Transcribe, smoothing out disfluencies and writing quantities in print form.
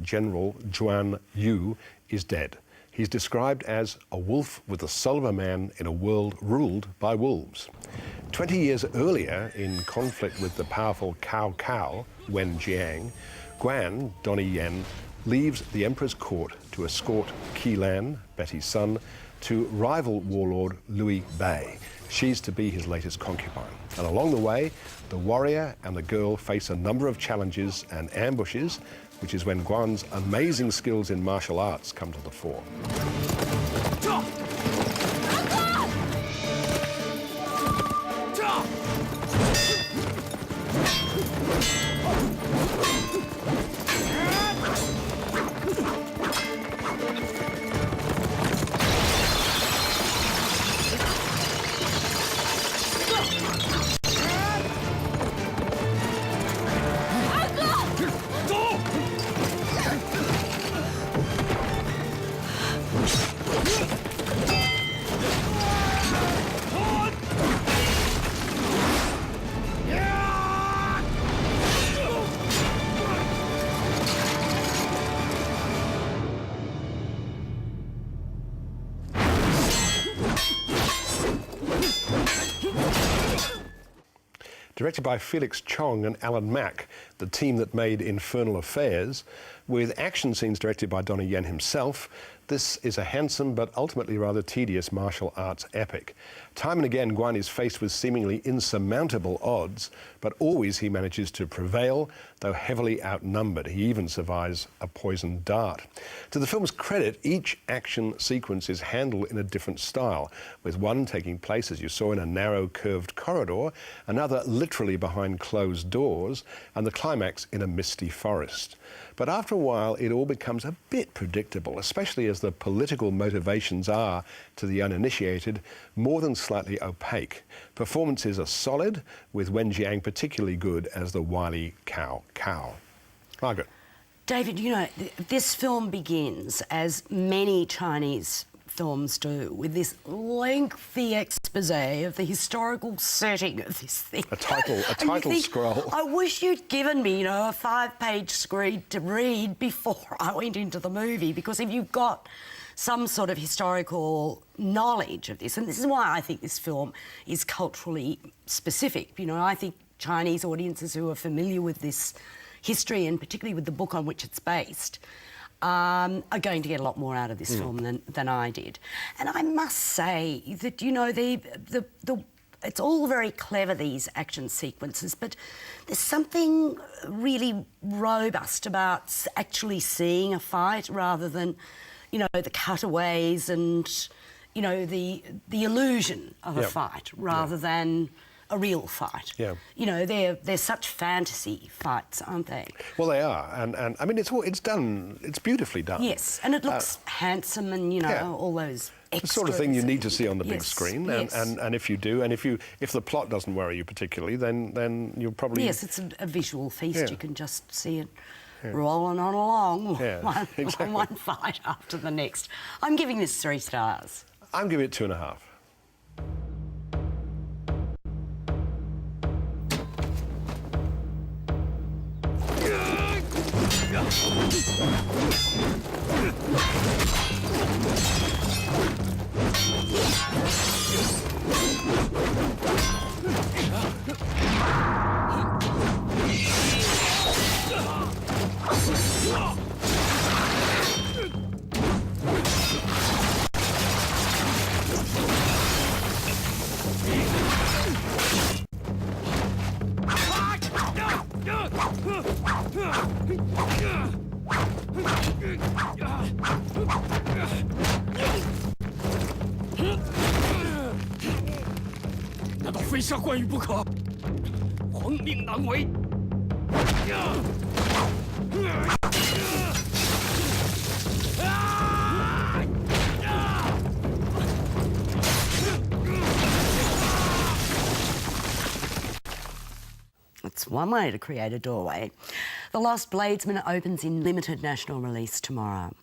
General Juan Yu is dead. He's described as a wolf with the soul of a man in a world ruled by wolves. 20 years earlier, in conflict with the powerful Cao Wen Jiang, Guan, Donnie Yen, leaves the emperor's court to escort Qilan, Betty's son, to rival warlord Louis Bei. She's to be his latest concubine. And along the way, the warrior and the girl face a number of challenges and ambushes, which is when Guan's amazing skills in martial arts come to the fore. Directed by Felix Chong and Alan Mack, the team that made Infernal Affairs, with action scenes directed by Donnie Yen himself, this is a handsome but ultimately rather tedious martial arts epic. Time and again, Guan is faced with seemingly insurmountable odds, but always he manages to prevail, though heavily outnumbered. He even survives a poisoned dart. To the film's credit, each action sequence is handled in a different style, with one taking place, as you saw, in a narrow, curved corridor, another literally behind closed doors, and the climax in a misty forest. But after a while, it all becomes a bit predictable, especially as the political motivations are, to the uninitiated, more than slightly opaque. Performances are solid, with Wen Jiang particularly good as the wily Cao. Margaret. David, you know, this film begins, as many Chinese films do, with this lengthy expose of the historical setting of this thing. A title scroll. I wish you'd given me, you know, a 5-page screed to read before I went into the movie, because if you've got some sort of historical knowledge of this, and this is why I think this film is culturally specific. You know, I think Chinese audiences who are familiar with this history, and particularly with the book on which it's based, are going to get a lot more out of this film than I did. And I must say that, you know, it's all very clever, these action sequences, but there's something really robust about actually seeing a fight rather than, you know, the cutaways and, you know, the illusion of a fight rather than a real fight. Yeah. You know, they're such fantasy fights, aren't they? Well, they are, and I mean, it's beautifully done. Yes, and it looks handsome, and you know, all those extras. The sort of thing you need to see on the big screen, and if you do, and if the plot doesn't worry you particularly, then you'll probably... Yes, it's a visual feast. You can just see it rolling on along, one fight after the next. I'm giving this 3 stars. I'm giving it 2.5.难道非杀关羽不可？皇命难违。It's one way to create a doorway. The Lost Bladesman opens in limited national release tomorrow.